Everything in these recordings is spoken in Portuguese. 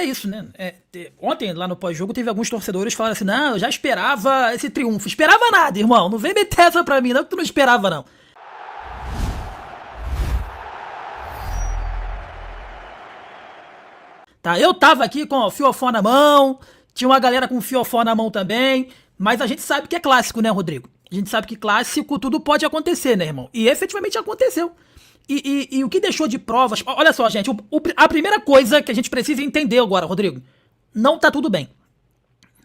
É isso, né? Ontem, lá no pós-jogo, teve alguns torcedores que falaram assim: não, eu já esperava esse triunfo. Esperava nada, irmão. Não vem meter essa pra mim, não, que tu não esperava, não. Tá, eu tava aqui com o fiofó na mão, tinha uma galera com fiofó na mão também, mas a gente sabe que é clássico, né, Rodrigo? A gente sabe que clássico tudo pode acontecer, né, irmão? E efetivamente aconteceu. E o que deixou de provas. Olha só, gente, a primeira coisa que a gente precisa entender agora, Rodrigo, não tá tudo bem.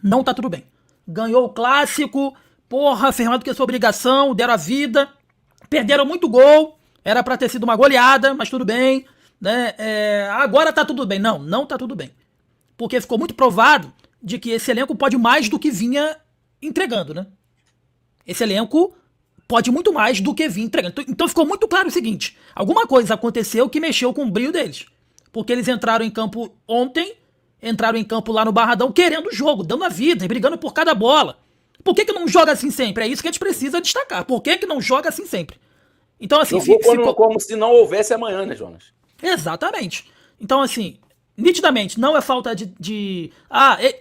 Não tá tudo bem. Ganhou o clássico, porra, fez mais do que a sua obrigação, deram a vida, perderam muito gol, era pra ter sido uma goleada, mas tudo bem, né? Agora tá tudo bem. Não, não tá tudo bem. Porque ficou muito provado de que esse elenco pode mais do que vinha entregando, né? Esse elenco pode muito mais do que vinha entregando. Então ficou muito claro o seguinte: alguma coisa aconteceu que mexeu com o brilho deles. Porque eles entraram em campo ontem, entraram em campo lá no Barradão querendo o jogo, dando a vida, brigando por cada bola. Por que não joga assim sempre? É isso que a gente precisa destacar. Por que não joga assim sempre? Então, assim, ficou como se não houvesse amanhã, né, Jonas? Exatamente. Então, assim, nitidamente, não é falta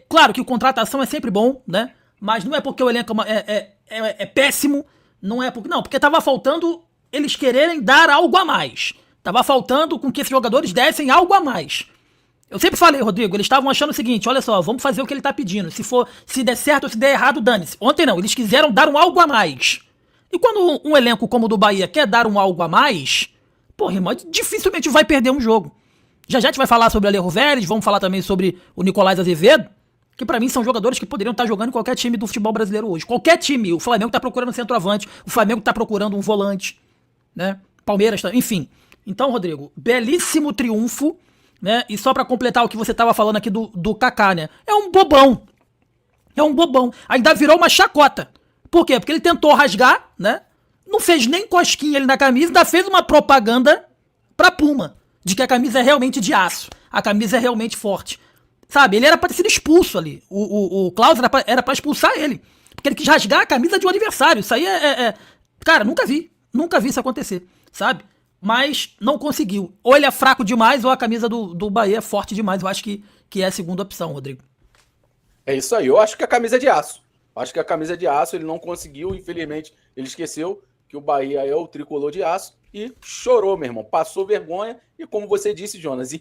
claro que contratação é sempre bom, né? Mas não é porque o elenco é péssimo, não é porque. Não, porque tava faltando eles quererem dar algo a mais. Tava faltando com que esses jogadores dessem algo a mais. Eu sempre falei, Rodrigo, eles estavam achando o seguinte: olha só, vamos fazer o que ele tá pedindo. Se der certo ou se der errado, dane-se. Ontem não, eles quiseram dar um algo a mais. E quando um elenco como o do Bahia quer dar um algo a mais, porra, irmão, dificilmente vai perder um jogo. Já a gente vai falar sobre o Alejo Vélez, vamos falar também sobre o Nicolás Azevedo, que pra mim são jogadores que poderiam estar jogando em qualquer time do futebol brasileiro hoje. Qualquer time. O Flamengo tá procurando um centroavante, o Flamengo tá procurando um volante, né? Palmeiras, enfim. Então, Rodrigo, belíssimo triunfo, né? E só pra completar o que você tava falando aqui do Kaká, né? É um bobão. É um bobão. Ainda virou uma chacota. Por quê? Porque ele tentou rasgar, né? Não fez nem cosquinha ali na camisa, ainda fez uma propaganda pra Puma, de que a camisa é realmente de aço. A camisa é realmente forte. Sabe, ele era pra ter sido expulso ali. O Klaus era pra expulsar ele. Porque ele quis rasgar a camisa de um adversário. Isso aí Cara, nunca vi. Nunca vi isso acontecer, sabe? Mas não conseguiu. Ou ele é fraco demais, ou a camisa do Bahia é forte demais. Eu acho que é a segunda opção, Rodrigo. É isso aí. Eu acho que a camisa é de aço. Acho que a camisa é de aço, ele não conseguiu, infelizmente. Ele esqueceu que o Bahia é o tricolor de aço e chorou, meu irmão. Passou vergonha e, como você disse, Jonas,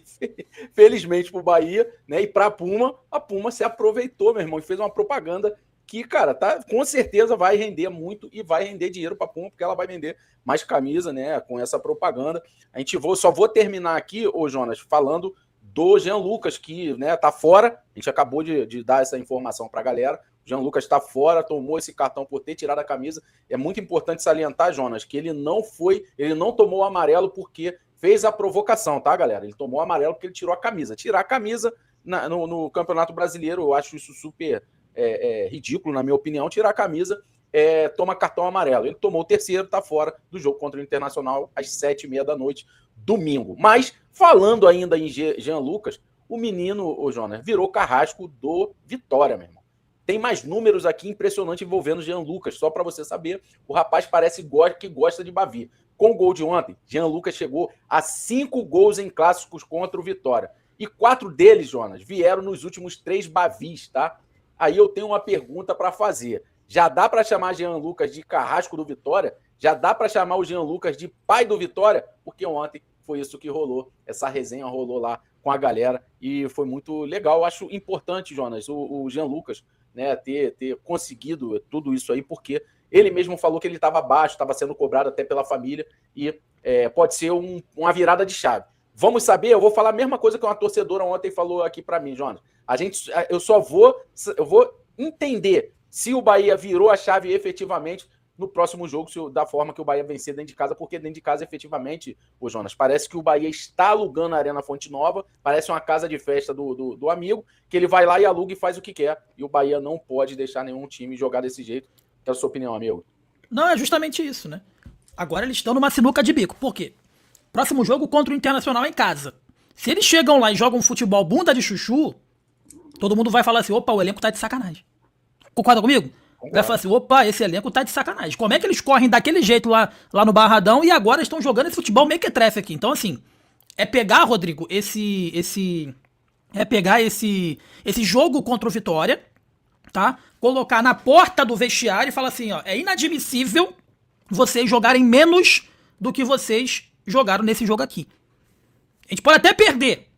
felizmente pro Bahia, né, e pra Puma, a Puma se aproveitou, meu irmão, e fez uma propaganda que, cara, com certeza vai render muito e vai render dinheiro pra Puma, porque ela vai vender mais camisa, né, com essa propaganda. Só vou terminar aqui, ô Jonas, falando do Jean Lucas, que, né, tá fora. A gente acabou de dar essa informação pra galera. O Jean Lucas está fora, tomou esse cartão por ter tirado a camisa. É muito importante salientar, Jonas, que ele não tomou o amarelo porque fez a provocação, tá, galera? Ele tomou o amarelo porque ele tirou a camisa. Tirar a camisa no Campeonato Brasileiro, eu acho isso super ridículo, na minha opinião. Tirar a camisa, toma cartão amarelo. Ele tomou o terceiro, tá fora do jogo contra o Internacional às 7h30 da noite, domingo. Mas, falando ainda em Jean Lucas, o menino, ô Jonas, virou carrasco do Vitória, meu irmão. Tem mais números aqui impressionantes envolvendo Jean Lucas, só para você saber. O rapaz parece que gosta de Bavi. Com o gol de ontem, Jean Lucas chegou a 5 gols em clássicos contra o Vitória. E 4 deles, Jonas, vieram nos últimos 3 Bavis, tá? Aí eu tenho uma pergunta para fazer. Já dá para chamar Jean Lucas de carrasco do Vitória? Já dá para chamar o Jean Lucas de pai do Vitória? Porque ontem foi isso que rolou. Essa resenha rolou lá com a galera e foi muito legal. Eu acho importante, Jonas, o Jean Lucas, né, ter conseguido tudo isso aí, porque ele mesmo falou que ele estava abaixo, estava sendo cobrado até pela família, e pode ser uma virada de chave. Vamos saber, eu vou falar a mesma coisa que uma torcedora ontem falou aqui para mim, Jonas. Eu vou entender se o Bahia virou a chave efetivamente no próximo jogo, da forma que o Bahia vencer dentro de casa, porque dentro de casa, efetivamente, ô Jonas, parece que o Bahia está alugando a Arena Fonte Nova, parece uma casa de festa do amigo, que ele vai lá e aluga e faz o que quer, e o Bahia não pode deixar nenhum time jogar desse jeito. Qual é a sua opinião, amigo? Não, é justamente isso, né? Agora eles estão numa sinuca de bico. Por quê? Próximo jogo contra o Internacional em casa. Se eles chegam lá e jogam futebol bunda de chuchu, todo mundo vai falar assim: opa, o elenco tá de sacanagem. Concorda comigo? Vai falar assim: opa, esse elenco tá de sacanagem. Como é que eles correm daquele jeito lá no Barradão e agora estão jogando esse futebol mequetrefe aqui? Então, assim, é pegar, Rodrigo, esse é pegar esse jogo contra o Vitória, tá? Colocar na porta do vestiário e falar assim, ó, é inadmissível vocês jogarem menos do que vocês jogaram nesse jogo aqui. A gente pode até perder,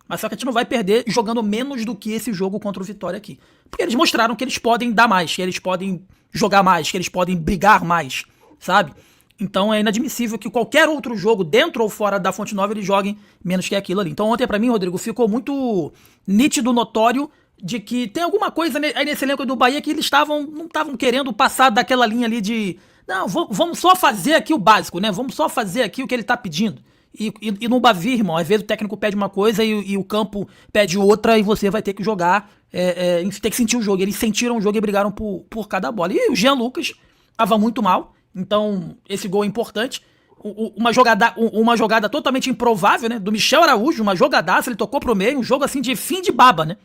mas só que a gente não vai perder jogando menos do que esse jogo contra o Vitória aqui. Porque eles mostraram que eles podem dar mais, que eles podem jogar mais, que eles podem brigar mais, sabe? Então é inadmissível que qualquer outro jogo, dentro ou fora da Fonte Nova, eles joguem menos que aquilo ali. Então ontem, pra mim, Rodrigo, ficou muito nítido, notório, de que tem alguma coisa aí nesse elenco do Bahia que eles não estavam querendo passar daquela linha ali de não, vamos só fazer aqui o básico, né? Vamos só fazer aqui o que ele tá pedindo. E no Bavi, irmão, às vezes o técnico pede uma coisa e o campo pede outra e você vai ter que jogar, tem que sentir o jogo. Eles sentiram o jogo e brigaram por cada bola. E o Jean Lucas tava muito mal, então esse gol é importante. Uma jogada totalmente improvável, né? Do Michel Araújo, uma jogadaça, ele tocou pro meio, um jogo assim de fim de baba, né?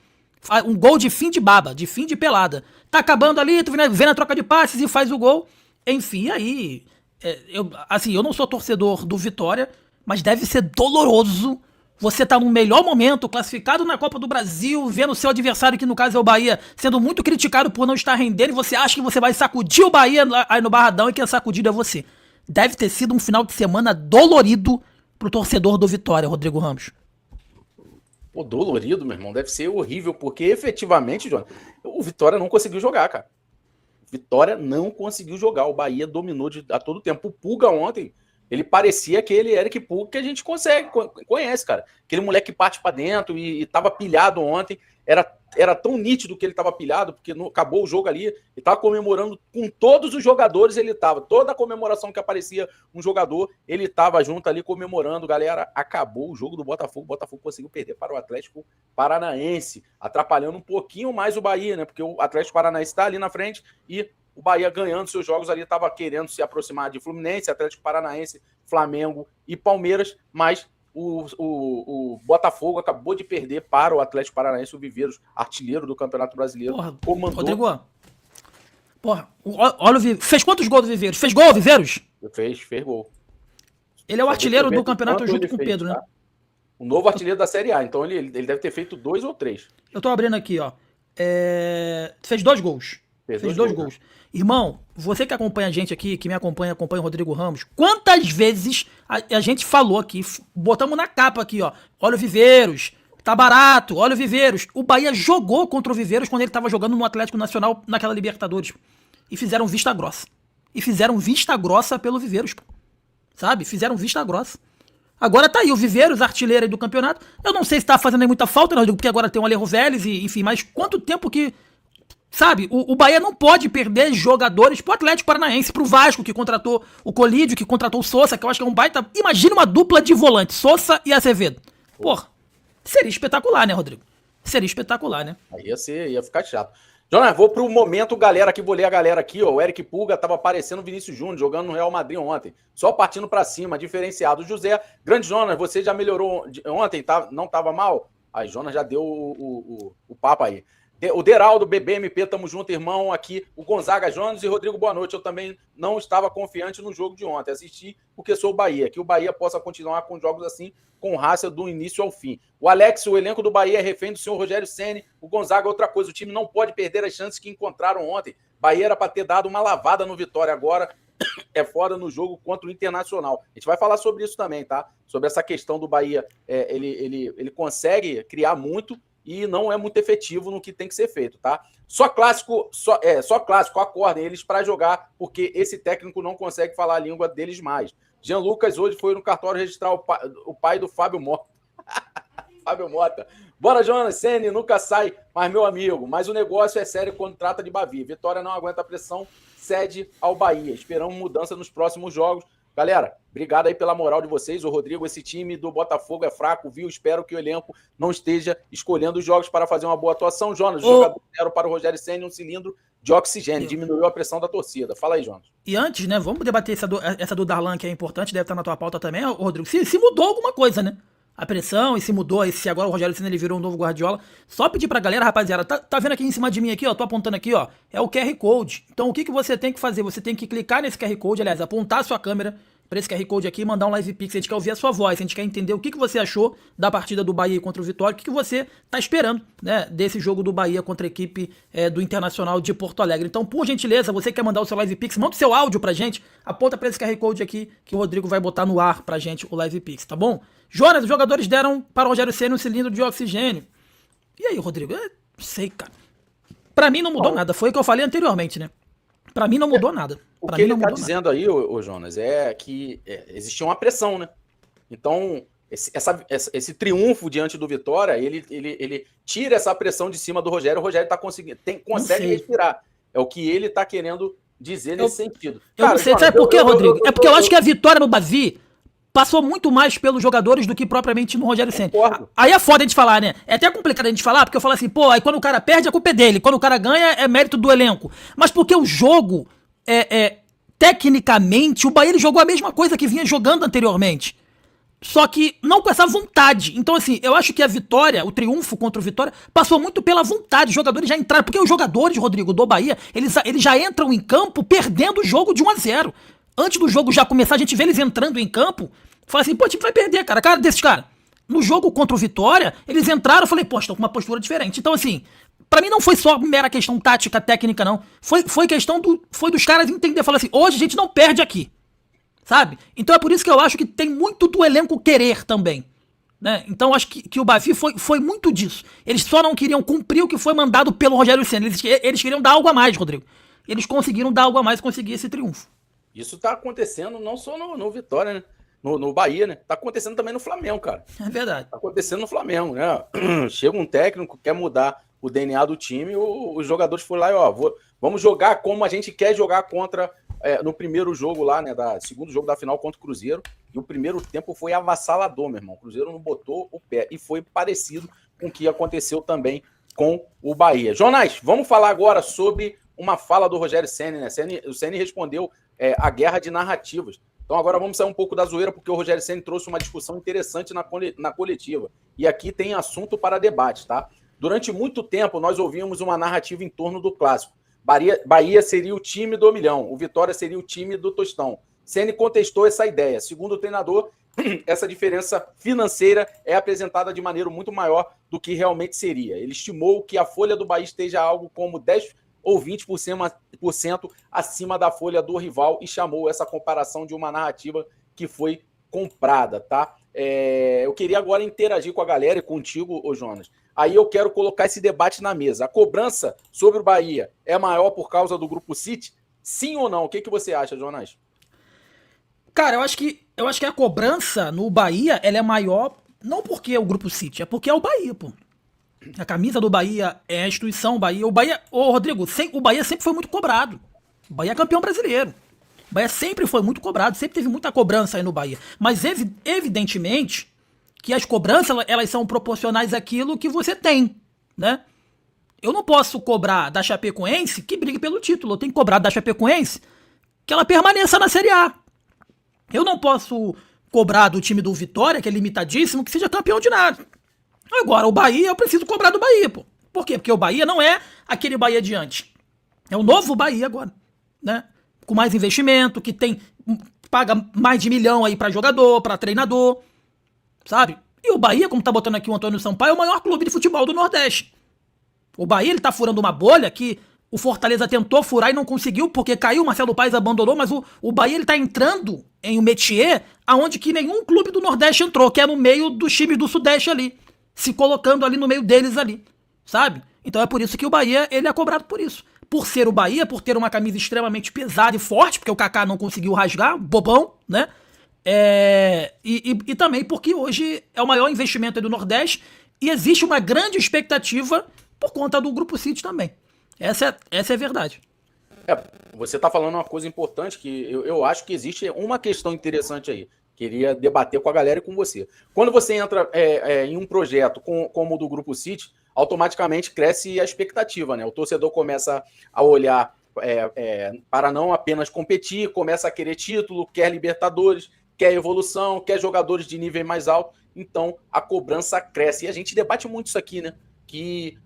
Um gol de fim de baba, de fim de pelada. Tá acabando ali, tu vem na troca de passes e faz o gol. Enfim, aí... eu não sou torcedor do Vitória, mas deve ser doloroso você tá no melhor momento, classificado na Copa do Brasil, vendo o seu adversário, que no caso é o Bahia, sendo muito criticado por não estar rendendo, e você acha que você vai sacudir o Bahia aí no Barradão e quem é sacudido é você. Deve ter sido um final de semana dolorido pro torcedor do Vitória, Rodrigo Ramos. Pô, dolorido, meu irmão, deve ser horrível, porque efetivamente, João, o Vitória não conseguiu jogar, cara. Vitória não conseguiu jogar, o Bahia dominou a todo tempo. O Pulga ontem, ele parecia aquele Eric Pulga que a gente conhece, cara. Aquele moleque que parte pra dentro e tava pilhado ontem. Era tão nítido que ele tava pilhado, porque acabou o jogo ali, ele tava comemorando com todos os jogadores, ele tava. Toda a comemoração que aparecia um jogador, ele tava junto ali comemorando. Galera, acabou o jogo do Botafogo. O Botafogo conseguiu perder para o Atlético Paranaense, atrapalhando um pouquinho mais o Bahia, né? Porque o Atlético Paranaense tá ali na frente e o Bahia ganhando seus jogos ali, estava querendo se aproximar de Fluminense, Atlético Paranaense, Flamengo e Palmeiras, mas o Botafogo acabou de perder para o Atlético Paranaense, o Viveiros, artilheiro do Campeonato Brasileiro. Comandou... Rodrigo, olha o Viveiros. Fez quantos gols do Viveiros? Fez gol, Viveiros? Fez gol. Ele é o artilheiro do campeonato junto com o Pedro, né? O novo artilheiro da Série A, então ele deve ter feito 2 ou 3. Eu tô abrindo aqui, ó. Fez 2 gols. Fez dois gols. Irmão, você que acompanha a gente aqui, que me acompanha o Rodrigo Ramos, quantas vezes a gente falou aqui, botamos na capa aqui, ó, olha o Viveiros, tá barato, olha o Viveiros. O Bahia jogou contra o Viveiros quando ele tava jogando no Atlético Nacional naquela Libertadores. E fizeram vista grossa. E fizeram vista grossa pelo Viveiros, pô. Sabe? Fizeram vista grossa. Agora tá aí, o Viveiros, artilheiro aí do campeonato. Eu não sei se tá fazendo aí muita falta, não, porque agora tem o Alejo Vélez, e, enfim, mas quanto tempo que... Sabe, o Bahia não pode perder jogadores pro Atlético Paranaense, pro Vasco, que contratou o Colídio, que contratou o Sousa, que eu acho que é um baita... Imagina uma dupla de volante, Sousa e Azevedo. Porra, seria espetacular, né, Rodrigo? Seria espetacular, né? Aí ia ficar chato. Jonas, vou pro momento, galera, aqui, vou ler a galera aqui, ó. O Eric Pulga tava aparecendo o Vinícius Júnior, jogando no Real Madrid ontem. Só partindo pra cima, diferenciado. José, grande Jonas, você já melhorou ontem, não tava mal? Aí, Jonas já deu o papo aí. O Deraldo, BBMP, tamo junto, irmão, aqui. O Gonzaga Jones e Rodrigo, boa noite. Eu também não estava confiante no jogo de ontem. Assisti porque sou o Bahia. Que o Bahia possa continuar com jogos assim, com raça do início ao fim. O Alex, o elenco do Bahia é refém do senhor Rogério Ceni. O Gonzaga, outra coisa. O time não pode perder as chances que encontraram ontem. Bahia era para ter dado uma lavada no Vitória agora. É fora no jogo contra o Internacional. A gente vai falar sobre isso também, tá? Sobre essa questão do Bahia. Ele consegue criar muito e não é muito efetivo no que tem que ser feito, tá? Só clássico, acordem eles para jogar, porque esse técnico não consegue falar a língua deles mais. Jean Lucas hoje foi no cartório registrar o pai do Fábio Mota. Fábio Mota. Bora, Jonas, Ceni nunca sai, mas meu amigo, mas o negócio é sério quando trata de Bavi. Vitória não aguenta a pressão, cede ao Bahia. Esperamos mudança nos próximos jogos. Galera, obrigado aí pela moral de vocês. O Rodrigo, esse time do Botafogo é fraco, viu? Espero que o elenco não esteja escolhendo os jogos para fazer uma boa atuação. Jonas, jogador zero para o Rogério Ceni, um cilindro de oxigênio. Diminuiu a pressão da torcida. Fala aí, Jonas. E antes, né, vamos debater essa do Darlan, que é importante, deve estar na tua pauta também, Rodrigo. Se mudou alguma coisa, né? A pressão, e se mudou, e se agora o Rogério Ceni ele virou um novo Guardiola. Só pedir pra galera, rapaziada, tá vendo aqui em cima de mim aqui, ó, tô apontando aqui, ó, é o QR Code. Então o que você tem que fazer? Você tem que clicar nesse QR Code, aliás, apontar a sua câmera para esse QR Code aqui e mandar um live pix. A gente quer ouvir a sua voz, a gente quer entender o que você achou da partida do Bahia contra o Vitória, o que você tá esperando, né, desse jogo do Bahia contra a equipe do Internacional de Porto Alegre. Então, por gentileza, você quer mandar o seu live pix, manda o seu áudio pra gente, aponta para esse QR Code aqui que o Rodrigo vai botar no ar pra gente o live pix, tá bom? Jonas, os jogadores deram para o Rogério Ceni um cilindro de oxigênio. E aí, Rodrigo? Eu não sei, cara. Pra mim não mudou nada, foi o que eu falei anteriormente, né? Pra mim não mudou nada. O que ele tá dizendo aí, ô Jonas, é que existia uma pressão, né? Então, esse triunfo diante do Vitória, ele tira essa pressão de cima do Rogério. O Rogério tá consegue respirar. É o que ele tá querendo dizer nesse sentido. Eu não sei, Jonas, sabe por quê, Rodrigo? É porque eu acho que a vitória no Bavi passou muito mais pelos jogadores do que propriamente no Rogério Ceni. Aí é foda a gente falar, né? É até complicado a gente falar, porque eu falo assim, pô, aí quando o cara perde, a culpa é dele. Quando o cara ganha, é mérito do elenco. Mas porque o jogo, tecnicamente, o Bahia ele jogou a mesma coisa que vinha jogando anteriormente. Só que não com essa vontade. Então, assim, eu acho que a vitória, o triunfo contra o Vitória, passou muito pela vontade. Os jogadores já entraram. Porque os jogadores, Rodrigo, do Bahia, eles já entram em campo perdendo o jogo de 1-0. Antes do jogo já começar, a gente vê eles entrando em campo. Fala assim, pô, o time vai perder, cara. Cara desses caras. No jogo contra o Vitória, eles entraram, eu falei, pô, estão com uma postura diferente. Então, assim, pra mim não foi só mera questão tática, técnica, não. Foi questão dos caras entender. Falar assim, hoje a gente não perde aqui. Sabe? Então é por isso que eu acho que tem muito do elenco querer também. Né? Então acho que o Bavi foi muito disso. Eles só não queriam cumprir o que foi mandado pelo Rogério Ceni. Eles queriam dar algo a mais, Rodrigo. Eles conseguiram dar algo a mais e conseguir esse triunfo. Isso tá acontecendo não só no Vitória, né? No Bahia, né? Tá acontecendo também no Flamengo, cara. É verdade. Tá acontecendo no Flamengo, né? Chega um técnico, quer mudar o DNA do time, os jogadores foram lá e, vamos jogar como a gente quer jogar contra... no primeiro jogo lá, né? Segundo jogo da final contra o Cruzeiro. E o primeiro tempo foi avassalador, meu irmão. O Cruzeiro não botou o pé. E foi parecido com o que aconteceu também com o Bahia. Jonas, vamos falar agora sobre uma fala do Rogério Ceni, né? O Ceni respondeu a guerra de narrativas. Então agora vamos sair um pouco da zoeira, porque o Rogério Ceni trouxe uma discussão interessante na coletiva. E aqui tem assunto para debate, tá? Durante muito tempo, nós ouvimos uma narrativa em torno do clássico. Bahia seria o time do milhão, o Vitória seria o time do Tostão. Ceni contestou essa ideia. Segundo o treinador, essa diferença financeira é apresentada de maneira muito maior do que realmente seria. Ele estimou que a folha do Bahia esteja algo como 10 ou 20% acima da folha do rival e chamou essa comparação de uma narrativa que foi comprada, tá? Eu queria agora interagir com a galera e contigo, ô Jonas. Aí eu quero colocar esse debate na mesa. A cobrança sobre o Bahia é maior por causa do Grupo City? Sim ou não? O que você acha, Jonas? Cara, eu acho que a cobrança no Bahia ela é maior não porque é o Grupo City, é porque é o Bahia, pô. A camisa do Bahia é a instituição Bahia. Rodrigo, o Bahia sempre foi muito cobrado. O Bahia é campeão brasileiro. O Bahia sempre foi muito cobrado, sempre teve muita cobrança aí no Bahia. Mas evidentemente que as cobranças elas são proporcionais àquilo que você tem, né? Eu não posso cobrar da Chapecoense que brigue pelo título. Eu tenho que cobrar da Chapecoense que ela permaneça na Série A. Eu não posso cobrar do time do Vitória, que é limitadíssimo, que seja campeão de nada. Agora, o Bahia, eu preciso cobrar do Bahia, pô. Por quê? Porque o Bahia não é aquele Bahia de antes. É o novo Bahia agora, né? Com mais investimento, que paga mais de 1 milhão aí pra jogador, pra treinador, sabe? E o Bahia, como tá botando aqui o Antônio Sampaio, é o maior clube de futebol do Nordeste. O Bahia, ele tá furando uma bolha que o Fortaleza tentou furar e não conseguiu, porque caiu, o Marcelo Paes abandonou, mas o Bahia, ele tá entrando em um métier aonde que nenhum clube do Nordeste entrou, que é no meio dos times do Sudeste ali, se colocando ali no meio deles ali, sabe? Então é por isso que o Bahia, ele é cobrado por isso. Por ser o Bahia, por ter uma camisa extremamente pesada e forte, porque o Kaká não conseguiu rasgar, bobão, né? E também porque hoje é o maior investimento do Nordeste e existe uma grande expectativa por conta do Grupo City também. Essa é a verdade. Você está falando uma coisa importante que eu acho que existe uma questão interessante aí. Queria debater com a galera e com você. Quando você entra em um projeto como o do Grupo City, automaticamente cresce a expectativa, né? O torcedor começa a olhar para não apenas competir, começa a querer título, quer Libertadores, quer evolução, quer jogadores de nível mais alto. Então, a cobrança cresce. E a gente debate muito isso aqui, né? Que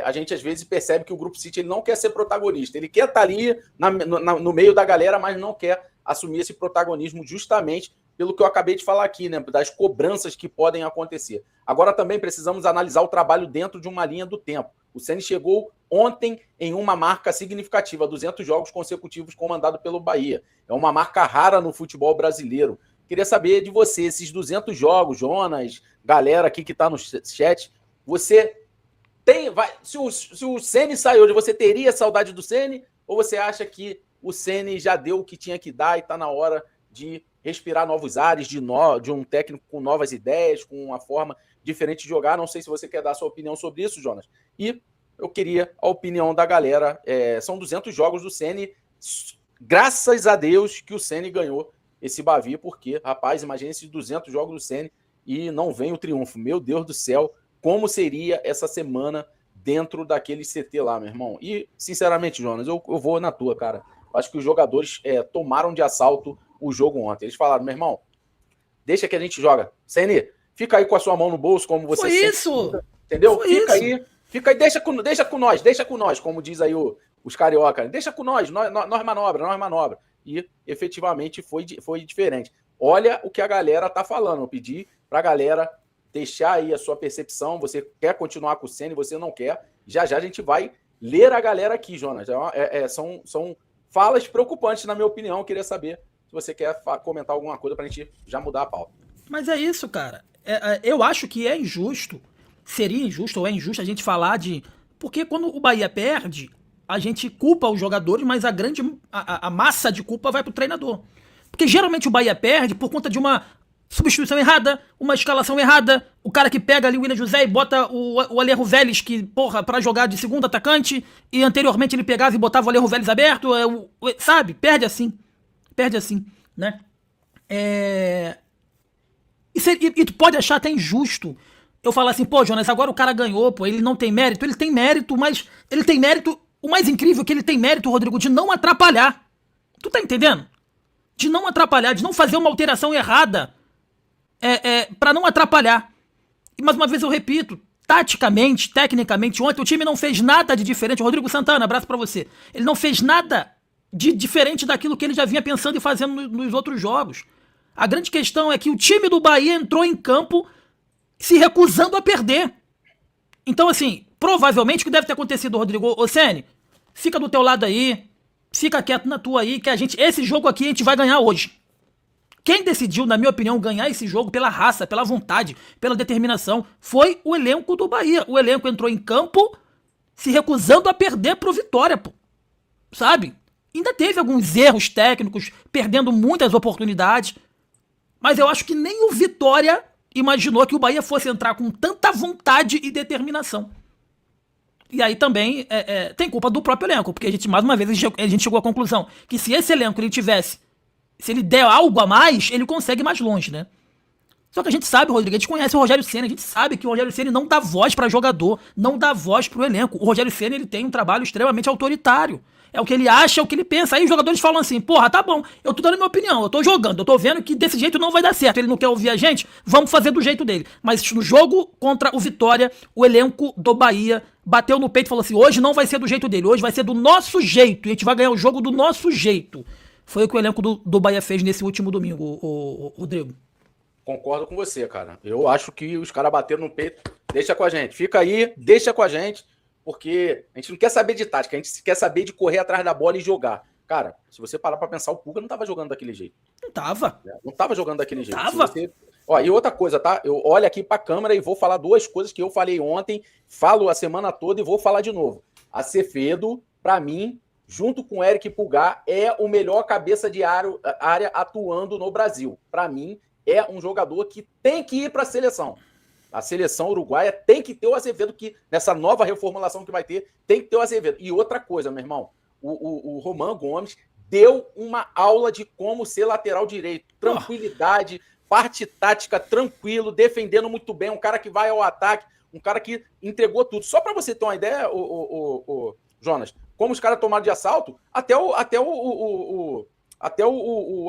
a gente às vezes percebe que o Grupo City ele não quer ser protagonista. Ele quer estar ali no meio da galera, mas não quer assumir esse protagonismo justamente pelo que eu acabei de falar aqui, né? Das cobranças que podem acontecer. Agora também precisamos analisar o trabalho dentro de uma linha do tempo. O Ceni chegou ontem em uma marca significativa, 200 jogos consecutivos comandado pelo Bahia. É uma marca rara no futebol brasileiro. Queria saber de você, esses 200 jogos, Jonas, galera aqui que está no chat, você se o Ceni saiu hoje, você teria saudade do Ceni? Ou você acha que o Ceni já deu o que tinha que dar e está na hora de respirar novos ares, de um técnico com novas ideias, com uma forma diferente de jogar? Não sei se você quer dar a sua opinião sobre isso, Jonas. E eu queria a opinião da galera. São 200 jogos do Ceni. Graças a Deus que o Ceni ganhou esse Bavi, porque, rapaz, imagine esses 200 jogos do Ceni e não vem o triunfo. Meu Deus do céu, como seria essa semana dentro daquele CT lá, meu irmão? E, sinceramente, Jonas, eu vou na tua, cara. Acho que os jogadores tomaram de assalto o jogo ontem. Eles falaram, meu irmão, deixa que a gente joga. Ceni, fica aí com a sua mão no bolso, como você foi sempre isso! fica, entendeu? Foi fica isso. aí, deixa com nós, como diz aí os carioca. Deixa com nós manobra. E, efetivamente, foi diferente. Olha o que a galera tá falando. Eu pedi pra galera deixar aí a sua percepção. Você quer continuar com o Ceni, você não quer. Já a gente vai ler a galera aqui, Jonas. São falas preocupantes, na minha opinião. Eu queria saber se você quer comentar alguma coisa pra gente já mudar a pauta. Mas é isso, cara. Eu acho que é injusto, seria injusto ou é injusto a gente falar de... Porque quando o Bahia perde, a gente culpa os jogadores, mas a massa de culpa vai pro treinador. Porque geralmente o Bahia perde por conta de uma substituição errada, uma escalação errada, o cara que pega ali o William José e bota o Alejo Vélez, que, porra, pra jogar de segundo atacante, e anteriormente ele pegava e botava o Alejo Vélez aberto, sabe? Perde assim, né? E tu pode achar até injusto eu falar assim, pô, Jonas, agora o cara ganhou, pô, ele não tem mérito. Ele tem mérito, mas ele tem mérito... O mais incrível é que ele tem mérito, Rodrigo, de não atrapalhar. Tu tá entendendo? De não atrapalhar, de não fazer uma alteração errada pra não atrapalhar. E mais uma vez eu repito, taticamente, tecnicamente, ontem o time não fez nada de diferente. Rodrigo Santana, abraço pra você. Ele não fez nada de diferente daquilo que ele já vinha pensando e fazendo nos outros jogos. A grande questão é que o time do Bahia entrou em campo se recusando a perder. Então, assim, provavelmente o que deve ter acontecido, Rodrigo, ô Ceni, fica do teu lado aí, fica quieto na tua aí, que esse jogo aqui a gente vai ganhar hoje. Quem decidiu, na minha opinião, ganhar esse jogo pela raça, pela vontade, pela determinação, foi o elenco do Bahia. O elenco entrou em campo se recusando a perder pro Vitória, pô. Sabe? Ainda teve alguns erros técnicos, perdendo muitas oportunidades, mas eu acho que nem o Vitória imaginou que o Bahia fosse entrar com tanta vontade e determinação. E aí também tem culpa do próprio elenco, porque a gente, mais uma vez, a gente chegou à conclusão que se esse elenco se ele der algo a mais, ele consegue ir mais longe, né? Só que a gente sabe, Rodrigo, a gente conhece o Rogério Ceni, a gente sabe que o Rogério Ceni não dá voz pra jogador, não dá voz pro elenco. O Rogério Ceni, ele tem um trabalho extremamente autoritário. É o que ele acha, é o que ele pensa. Aí os jogadores falam assim, porra, tá bom, eu tô dando minha opinião, eu tô jogando, eu tô vendo que desse jeito não vai dar certo. Ele não quer ouvir a gente, vamos fazer do jeito dele. Mas no jogo contra o Vitória, o elenco do Bahia bateu no peito e falou assim, hoje não vai ser do jeito dele, hoje vai ser do nosso jeito, e a gente vai ganhar o jogo do nosso jeito. Foi o que o elenco do Bahia fez nesse último domingo, o Rodrigo. Concordo com você, cara. Eu acho que os caras bateram no peito. Deixa com a gente. Fica aí, deixa com a gente, porque a gente não quer saber de tática, a gente quer saber de correr atrás da bola e jogar. Cara, se você parar pra pensar, o Puga não tava jogando daquele jeito. Não tava. Não tava jogando daquele jeito. Tava. E outra coisa, tá? Eu olho aqui pra câmera e vou falar duas coisas que eu falei ontem, falo a semana toda e vou falar de novo. Acevedo, pra mim, junto com o Eric Pulgar, é o melhor cabeça de área atuando no Brasil. Pra mim, é um jogador que tem que ir para a seleção. A seleção uruguaia tem que ter o Azevedo, que nessa nova reformulação que vai ter, tem que ter o Azevedo. E outra coisa, meu irmão, o Román Gomes deu uma aula de como ser lateral direito. Tranquilidade, parte tática, tranquilo, defendendo muito bem, um cara que vai ao ataque, um cara que entregou tudo. Só para você ter uma ideia, Jonas, como os caras tomaram de assalto, até o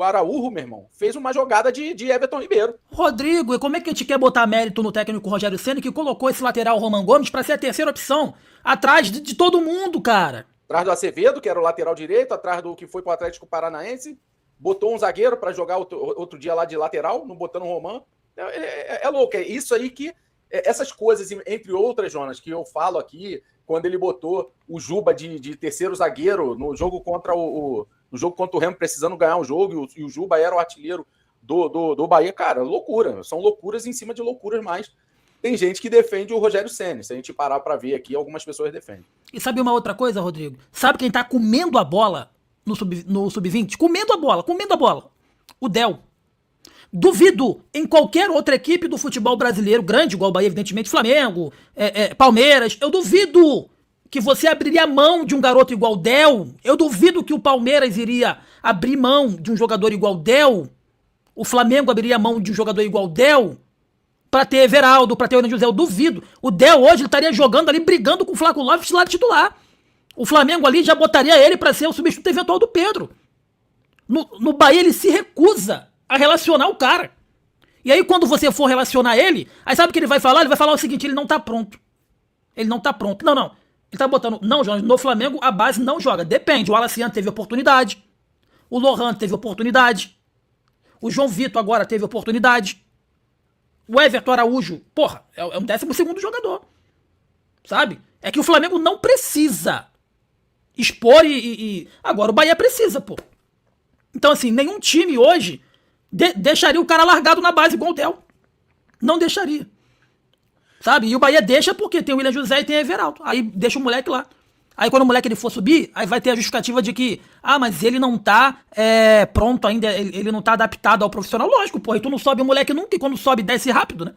Araújo, meu irmão, fez uma jogada de Everton Ribeiro. Rodrigo, e como é que a gente quer botar mérito no técnico Rogério Ceni, que colocou esse lateral Román Gomes pra ser a terceira opção, atrás de todo mundo, cara? Atrás do Acevedo, que era o lateral direito, atrás do que foi pro Atlético Paranaense, botou um zagueiro para jogar outro dia lá de lateral, não botando o Roman. É louco, é isso aí que... Essas coisas, entre outras, Jonas, que eu falo aqui, quando ele botou o Juba de terceiro zagueiro no jogo contra no jogo contra o Remo, precisando ganhar um jogo, e o Juba era o artilheiro do Bahia, cara, loucura. São loucuras em cima de loucuras, mas tem gente que defende o Rogério Ceni. Se a gente parar para ver aqui, algumas pessoas defendem. E sabe uma outra coisa, Rodrigo? Sabe quem tá comendo a bola no Sub-20? Comendo a bola. O Del. Duvido em qualquer outra equipe do futebol brasileiro, grande, igual o Bahia, evidentemente, Flamengo, Palmeiras, eu duvido que você abriria mão de um garoto igual o Del. Eu duvido que o Palmeiras iria abrir mão de um jogador igual o Del. O Flamengo abriria mão de um jogador igual o Del pra ter Everaldo, pra ter o Ana José. Eu duvido. O Del hoje ele estaria jogando ali, brigando com o Flaco Lopes lá de titular. O Flamengo ali já botaria ele pra ser o substituto eventual do Pedro. No Bahia ele se recusa a relacionar o cara. E aí quando você for relacionar ele, aí sabe o que ele vai falar? Ele vai falar o seguinte: ele não tá pronto. Ele não tá pronto. Não. Ele tá botando... Não, Jonas, no Flamengo a base não joga. Depende. O Alaciano teve oportunidade. O Lohan teve oportunidade. O João Vitor agora teve oportunidade. O Everton Araújo, porra, é um 12º jogador. Sabe? É que o Flamengo não precisa expor Agora o Bahia precisa, pô. Então, assim, nenhum time hoje deixaria o cara largado na base igual o Del. Não deixaria. Sabe? E o Bahia deixa porque tem o William José e tem o Everaldo. Aí deixa o moleque lá. Aí quando o moleque ele for subir, aí vai ter a justificativa de que, mas ele não tá pronto ainda, ele não tá adaptado ao profissional. Lógico, porra, e tu não sobe o moleque nunca, e quando sobe desce rápido, né?